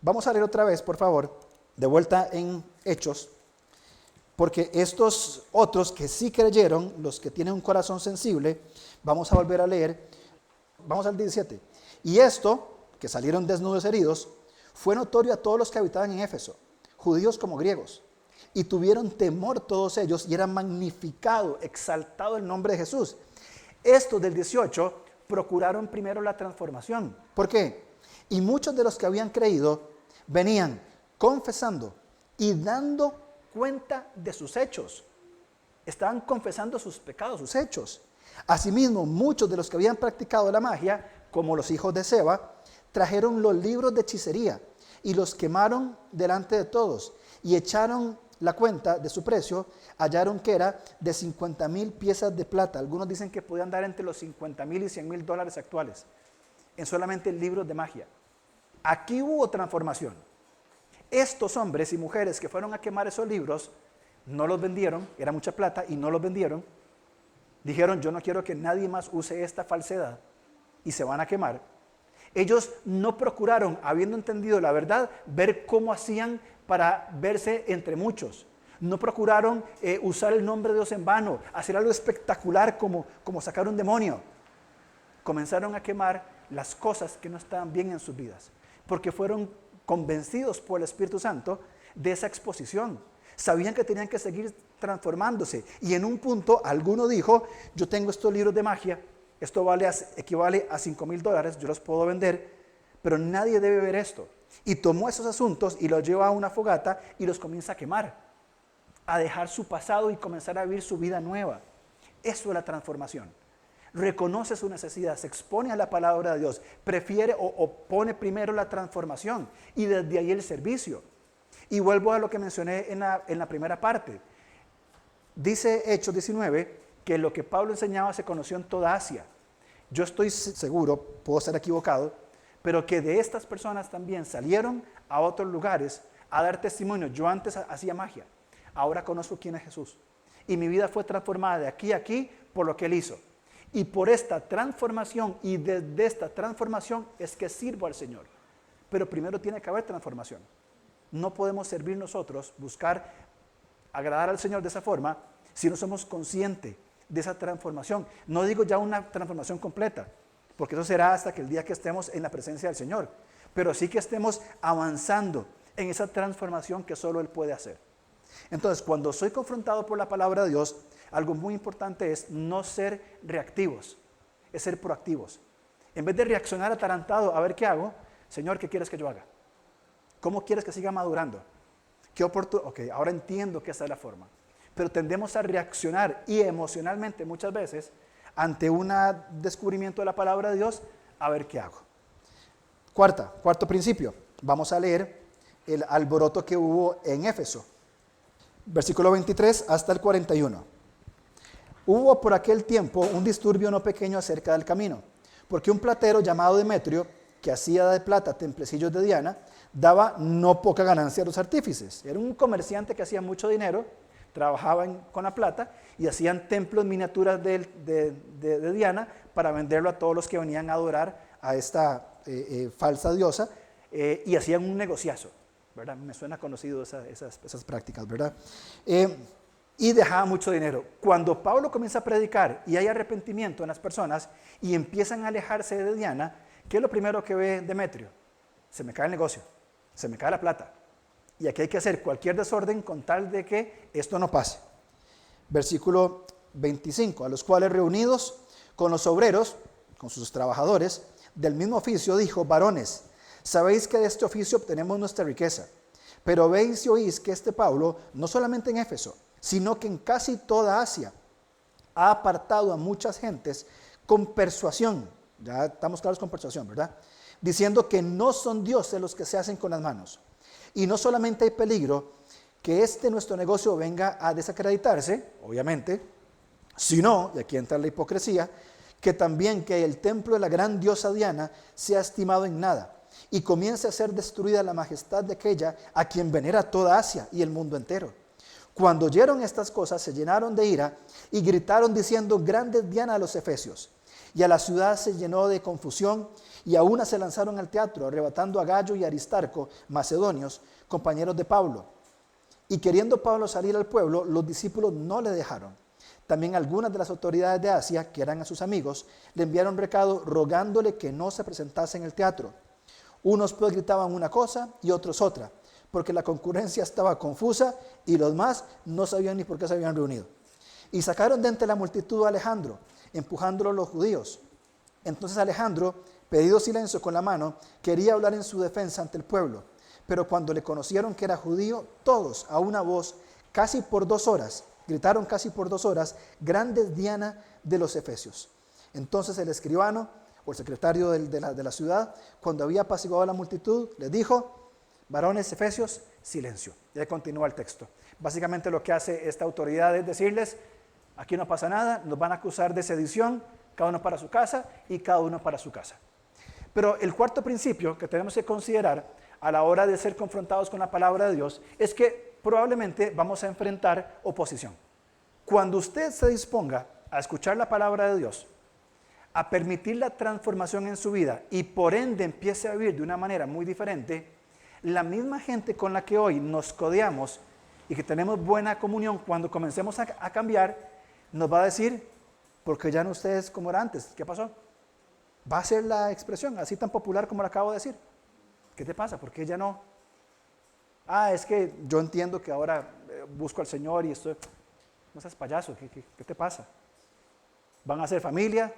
Vamos a leer otra vez, por favor, de vuelta en Hechos, porque estos otros que sí creyeron, los que tienen un corazón sensible, vamos a volver a leer, vamos al 17. Y esto, que salieron desnudos heridos, fue notorio a todos los que habitaban en Éfeso, judíos como griegos, y tuvieron temor todos ellos y era magnificado, exaltado el nombre de Jesús. Estos del 18 procuraron primero la transformación. ¿Por qué? Y muchos de los que habían creído venían confesando y dando cuenta de sus hechos. Estaban confesando sus pecados, sus hechos. Asimismo, muchos de los que habían practicado la magia, como los hijos de Seba, trajeron los libros de hechicería y los quemaron delante de todos y echaron la cuenta de su precio, hallaron que era de 50,000 piezas de plata. Algunos dicen que podían dar entre los 50,000 y 100,000 dólares actuales en solamente libros de magia. Aquí hubo transformación. Estos hombres y mujeres que fueron a quemar esos libros, no los vendieron, era mucha plata y no los vendieron. Dijeron, yo no quiero que nadie más use esta falsedad y se van a quemar. Ellos no procuraron, habiendo entendido la verdad, ver cómo hacían para verse entre muchos. No procuraron usar el nombre de Dios en vano, hacer algo espectacular como sacar un demonio. Comenzaron a quemar las cosas que no estaban bien en sus vidas, porque fueron convencidos por el Espíritu Santo de esa exposición. Sabían que tenían que seguir transformándose. Y en un punto, alguno dijo, yo tengo estos libros de magia, esto equivale a 5,000 dólares, yo los puedo vender, pero nadie debe ver esto. Y tomó esos asuntos y los lleva a una fogata y los comienza a quemar, a dejar su pasado y comenzar a vivir su vida nueva. Eso es la transformación. Reconoce su necesidad, se expone a la palabra de Dios, prefiere o pone primero la transformación y desde ahí el servicio. Y vuelvo a lo que mencioné en la primera parte. Dice Hechos 19 que lo que Pablo enseñaba se conoció en toda Asia. Yo estoy seguro, puedo estar equivocado, pero que de estas personas también salieron a otros lugares a dar testimonio. Yo antes hacía magia, ahora conozco quién es Jesús. Y mi vida fue transformada de aquí a aquí por lo que Él hizo. Y por esta transformación y desde esta transformación es que sirvo al Señor. Pero primero tiene que haber transformación. No podemos servir nosotros, buscar agradar al Señor de esa forma, si no somos conscientes de esa transformación. No digo ya una transformación completa, porque eso será hasta que el día que estemos en la presencia del Señor. Pero sí que estemos avanzando en esa transformación que solo Él puede hacer. Entonces, cuando soy confrontado por la palabra de Dios, algo muy importante es no ser reactivos, es ser proactivos. En vez de reaccionar atarantado a ver qué hago, Señor, ¿qué quieres que yo haga? ¿Cómo quieres que siga madurando? Ok, ahora entiendo que esa es la forma. Pero tendemos a reaccionar y emocionalmente muchas veces ante un descubrimiento de la palabra de Dios, a ver qué hago. Cuarto principio. Vamos a leer el alboroto que hubo en Éfeso. Versículo 23 hasta el 41. Hubo por aquel tiempo un disturbio no pequeño acerca del camino, porque un platero llamado Demetrio, que hacía de plata templecillos de Diana, daba no poca ganancia a los artífices. Era un comerciante que hacía mucho dinero, trabajaban con la plata y hacían templos miniaturas de Diana para venderlo a todos los que venían a adorar a esta falsa diosa y hacían un negociazo, ¿verdad? Me suena conocido esas prácticas, ¿verdad? Y dejaba mucho dinero. Cuando Pablo comienza a predicar y hay arrepentimiento en las personas y empiezan a alejarse de Diana, ¿qué es lo primero que ve Demetrio? Se me cae el negocio, se me cae la plata. Y aquí hay que hacer cualquier desorden con tal de que esto no pase. Versículo 25, a los cuales reunidos con los obreros, con sus trabajadores, del mismo oficio, dijo, varones, sabéis que de este oficio obtenemos nuestra riqueza, pero veis y oís que este Pablo, no solamente en Éfeso, sino que en casi toda Asia, ha apartado a muchas gentes con persuasión, ya estamos claros con persuasión, ¿verdad? Diciendo que no son dioses los que se hacen con las manos. Y no solamente hay peligro que nuestro negocio venga a desacreditarse, obviamente, sino, y aquí entra la hipocresía, que también que el templo de la gran diosa Diana sea estimado en nada y comience a ser destruida la majestad de aquella a quien venera toda Asia y el mundo entero. Cuando oyeron estas cosas, se llenaron de ira y gritaron diciendo: grande es Diana a los efesios. Y a la ciudad se llenó de confusión, y a una se lanzaron al teatro, arrebatando a Gallo y Aristarco, macedonios, compañeros de Pablo. Y queriendo Pablo salir al pueblo, los discípulos no le dejaron. También algunas de las autoridades de Asia, que eran a sus amigos, le enviaron recado rogándole que no se presentase en el teatro. Unos pues gritaban una cosa y otros otra, porque la concurrencia estaba confusa y los más no sabían ni por qué se habían reunido. Y sacaron de entre la multitud a Alejandro, empujándolo los judíos. Entonces Alejandro, pedido silencio con la mano, quería hablar en su defensa ante el pueblo. Pero cuando le conocieron que era judío, todos a una voz, gritaron casi por 2 horas, grande es Diana de los efesios. Entonces el escribano, o el secretario de la ciudad, cuando había apaciguado a la multitud, les dijo: varones efesios, silencio. Y ahí continúa el texto. Básicamente lo que hace esta autoridad es decirles: aquí no pasa nada, nos van a acusar de sedición, cada uno para su casa y cada uno para su casa. Pero el cuarto principio que tenemos que considerar a la hora de ser confrontados con la palabra de Dios es que probablemente vamos a enfrentar oposición. Cuando usted se disponga a escuchar la palabra de Dios, a permitir la transformación en su vida y por ende empiece a vivir de una manera muy diferente, la misma gente con la que hoy nos codeamos y que tenemos buena comunión, cuando comencemos a cambiar, nos va a decir: porque ya no ustedes como era antes. ¿Qué pasó? Va a ser la expresión así tan popular como la acabo de decir. ¿Qué te pasa? ¿Por qué ya no? Es que yo entiendo que ahora busco al Señor y estoy... No seas payaso, ¿qué te pasa? Van a ser familia,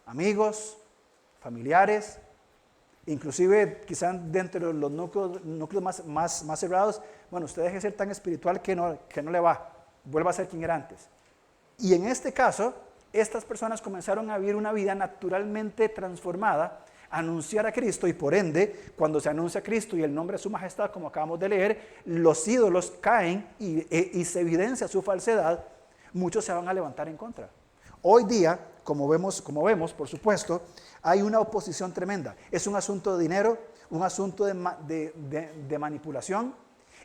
amigos, familiares, inclusive quizás dentro de los núcleos más cerrados. Bueno, usted deje de ser tan espiritual que no le va, vuelva a ser quien era antes. Y en este caso, estas personas comenzaron a vivir una vida naturalmente transformada, a anunciar a Cristo, y por ende, cuando se anuncia a Cristo y el nombre de su majestad, como acabamos de leer, los ídolos caen y se evidencia su falsedad. Muchos se van a levantar en contra. Hoy día, como vemos, por supuesto, hay una oposición tremenda. Es un asunto de dinero, un asunto de manipulación,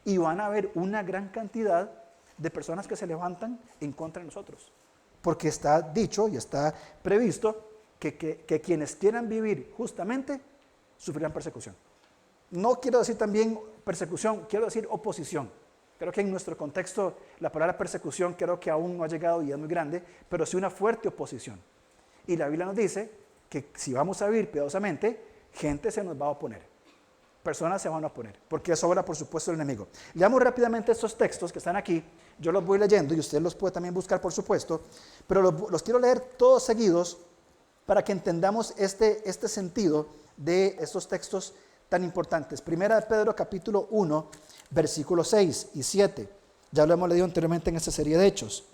y van a haber una gran cantidad de personas que se levantan en contra de nosotros. Porque está dicho y está previsto que quienes quieran vivir justamente sufrirán persecución. No quiero decir también persecución, quiero decir oposición. Creo que en nuestro contexto la palabra persecución creo que aún no ha llegado y es muy grande, pero sí una fuerte oposición. Y la Biblia nos dice que si vamos a vivir piadosamente, gente se nos va a oponer. Personas se van a oponer, porque es obra, por supuesto, del enemigo. Leamos rápidamente estos textos que están aquí. Yo los voy leyendo y usted los puede también buscar, por supuesto, pero los quiero leer todos seguidos para que entendamos este sentido de estos textos tan importantes. Primera de Pedro, capítulo 1, versículos 6 y 7. Ya lo hemos leído anteriormente en esta serie de hechos.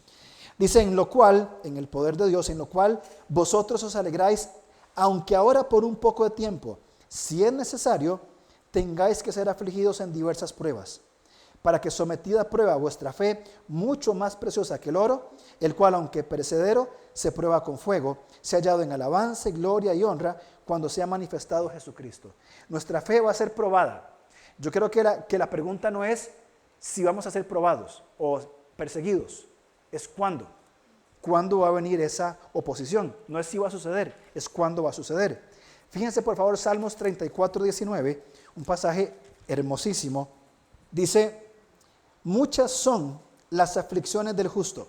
Dice: en lo cual, en el poder de Dios, en lo cual vosotros os alegráis, aunque ahora por un poco de tiempo, si es necesario, tengáis que ser afligidos en diversas pruebas, para que sometida a prueba vuestra fe, mucho más preciosa que el oro, el cual aunque perecedero, se prueba con fuego, se ha hallado en alabanza, gloria y honra, cuando sea manifestado Jesucristo. Nuestra fe va a ser probada. Yo creo que la pregunta no es si vamos a ser probados o perseguidos, es cuándo. ¿Cuándo va a venir esa oposición? No es si va a suceder, es cuándo va a suceder. Fíjense por favor Salmos 34, 19, un pasaje hermosísimo. Dice: muchas son las aflicciones del justo.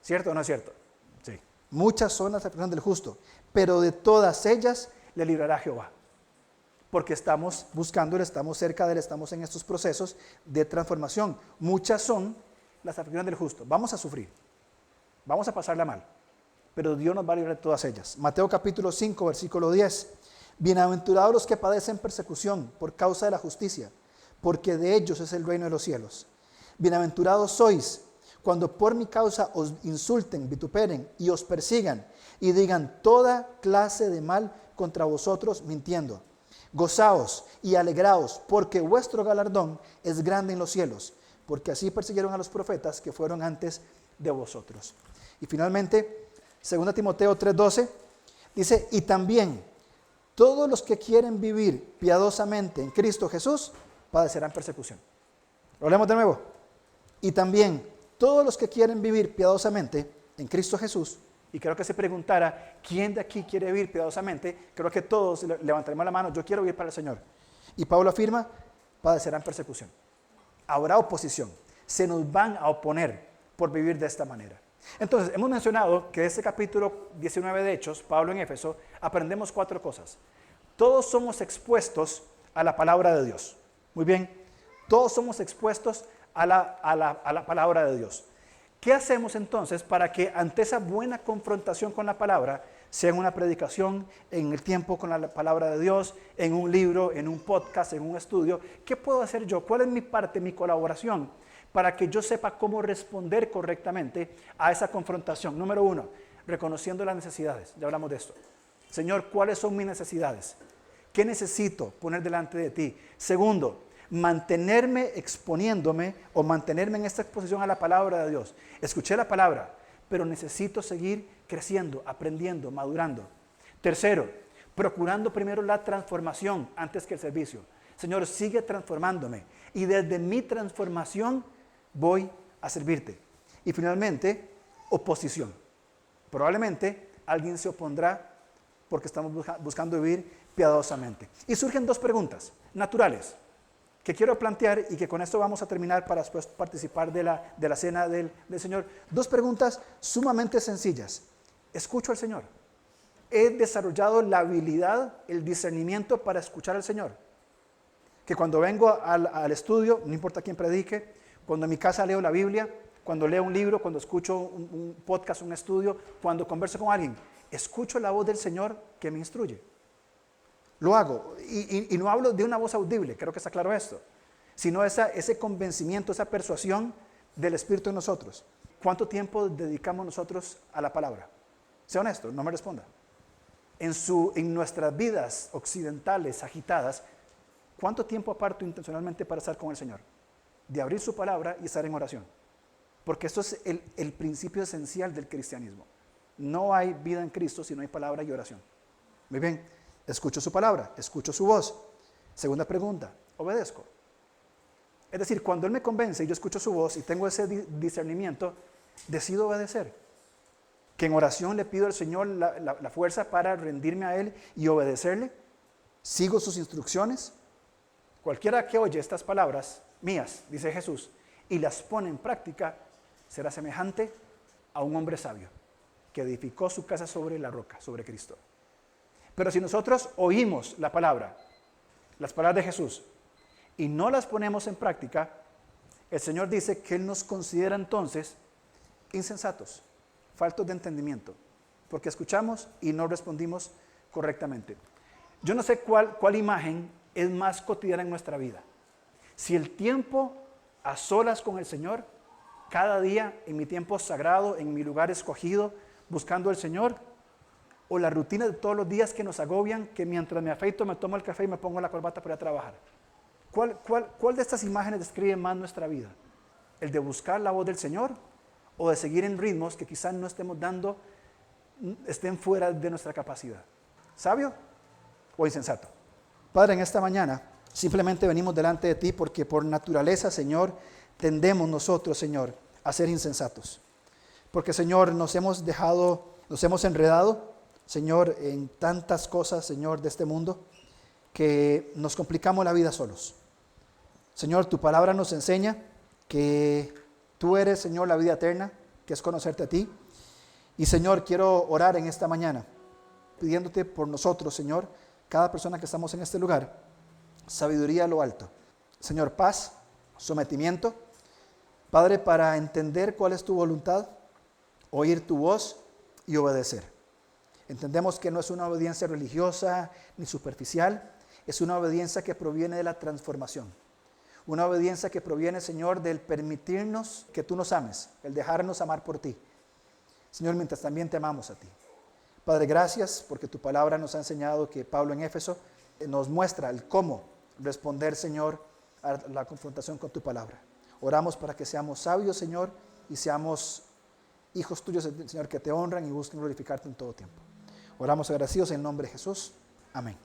¿Cierto o no es cierto? Sí. Muchas son las aflicciones del justo, pero de todas ellas le librará Jehová. Porque estamos buscándole, estamos cerca de él, estamos en estos procesos de transformación. Muchas son las aflicciones del justo. Vamos a sufrir, vamos a pasarla mal, pero Dios nos va a librar de todas ellas. Mateo capítulo 5, versículo 10. Bienaventurados los que padecen persecución por causa de la justicia, porque de ellos es el reino de los cielos. Bienaventurados sois cuando por mi causa os insulten, vituperen y os persigan y digan toda clase de mal contra vosotros mintiendo. Gozaos y alegraos, porque vuestro galardón es grande en los cielos, porque así persiguieron a los profetas que fueron antes de vosotros. Y finalmente, 2 Timoteo 3:12, dice, y también todos los que quieren vivir piadosamente en Cristo Jesús padecerán persecución. Lo leemos de nuevo. Y también todos los que quieren vivir piadosamente en Cristo Jesús. Y creo que se preguntara, ¿quién de aquí quiere vivir piadosamente? Creo que todos levantaremos la mano, yo quiero vivir para el Señor. Y Pablo afirma, padecerán persecución. Habrá oposición. Se nos van a oponer por vivir de esta manera. Entonces, hemos mencionado que de este capítulo 19 de Hechos, Pablo en Éfeso, aprendemos 4 cosas. Todos somos expuestos a la palabra de Dios. Muy bien, todos somos expuestos a la palabra de Dios. ¿Qué hacemos entonces para que ante esa buena confrontación con la palabra, sea en una predicación, en el tiempo con la palabra de Dios, en un libro, en un podcast, en un estudio? ¿Qué puedo hacer yo? ¿Cuál es mi parte, mi colaboración para que yo sepa cómo responder correctamente a esa confrontación? Número 1, reconociendo las necesidades. Ya hablamos de esto. Señor, ¿cuáles son mis necesidades? ¿Qué necesito poner delante de ti? Segundo, mantenerme exponiéndome o mantenerme en esta exposición a la palabra de Dios. Escuché la palabra, pero necesito seguir creciendo, aprendiendo, madurando. Tercero, procurando primero la transformación antes que el servicio. Señor, sigue transformándome y desde mi transformación voy a servirte. Y finalmente, oposición. Probablemente alguien se opondrá porque estamos buscando vivir piadosamente. Y surgen 2 preguntas naturales que quiero plantear y que con esto vamos a terminar para después participar de la cena del Señor. 2 preguntas sumamente sencillas. ¿Escucho al Señor? ¿He desarrollado la habilidad, el discernimiento para escuchar al Señor? Que cuando vengo al estudio, no importa quién predique, cuando en mi casa leo la Biblia, cuando leo un libro, cuando escucho un podcast, un estudio, cuando converso con alguien, escucho la voz del Señor que me instruye. Lo hago, y no hablo de una voz audible, creo que está claro esto, sino ese convencimiento, esa persuasión del Espíritu en nosotros. ¿Cuánto tiempo dedicamos nosotros a la palabra? Sea honesto, no me responda. En nuestras vidas occidentales agitadas, ¿cuánto tiempo aparto intencionalmente para estar con el Señor? De abrir su palabra y estar en oración. Porque esto es el principio esencial del cristianismo. No hay vida en Cristo si no hay palabra y oración. Muy bien. Escucho su palabra, escucho su voz. Segunda pregunta, obedezco. Es decir, cuando Él me convence y yo escucho su voz y tengo ese discernimiento, decido obedecer. Que en oración le pido al Señor la fuerza para rendirme a Él y obedecerle. Sigo sus instrucciones. Cualquiera que oye estas palabras mías, dice Jesús, y las pone en práctica, será semejante a un hombre sabio que edificó su casa sobre la roca, sobre Cristo. Pero si nosotros oímos la palabra, las palabras de Jesús, y no las ponemos en práctica, el Señor dice que Él nos considera entonces insensatos, faltos de entendimiento, porque escuchamos y no respondimos correctamente. Yo no sé cuál imagen es más cotidiana en nuestra vida. Si el tiempo a solas con el Señor, cada día en mi tiempo sagrado, en mi lugar escogido, buscando al Señor, o la rutina de todos los días que nos agobian, que mientras me afeito me tomo el café y me pongo la corbata para ir a trabajar. ¿Cuál de estas imágenes describe más nuestra vida? ¿El de buscar la voz del Señor o de seguir en ritmos que quizás no estemos dando, estén fuera de nuestra capacidad? ¿Sabio o insensato? Padre, en esta mañana simplemente venimos delante de ti porque por naturaleza, Señor, tendemos nosotros, Señor, a ser insensatos. Porque, Señor, nos hemos enredado, Señor, en tantas cosas, Señor, de este mundo, que nos complicamos la vida solos. Señor, tu palabra nos enseña que tú eres, Señor, la vida eterna, que es conocerte a ti. Y, Señor, quiero orar en esta mañana, pidiéndote por nosotros, Señor, cada persona que estamos en este lugar, sabiduría a lo alto. Señor, paz, sometimiento, Padre, para entender cuál es tu voluntad, oír tu voz y obedecer. Entendemos que no es una obediencia religiosa ni superficial, es una obediencia que proviene de la transformación. Una obediencia que proviene, Señor, del permitirnos que tú nos ames, el dejarnos amar por ti. Señor, mientras también te amamos a ti. Padre, gracias porque tu palabra nos ha enseñado que Pablo en Éfeso nos muestra el cómo responder, Señor, a la confrontación con tu palabra. Oramos para que seamos sabios, Señor, y seamos hijos tuyos, Señor, que te honran y busquen glorificarte en todo tiempo. Oramos agradecidos en el nombre de Jesús. Amén.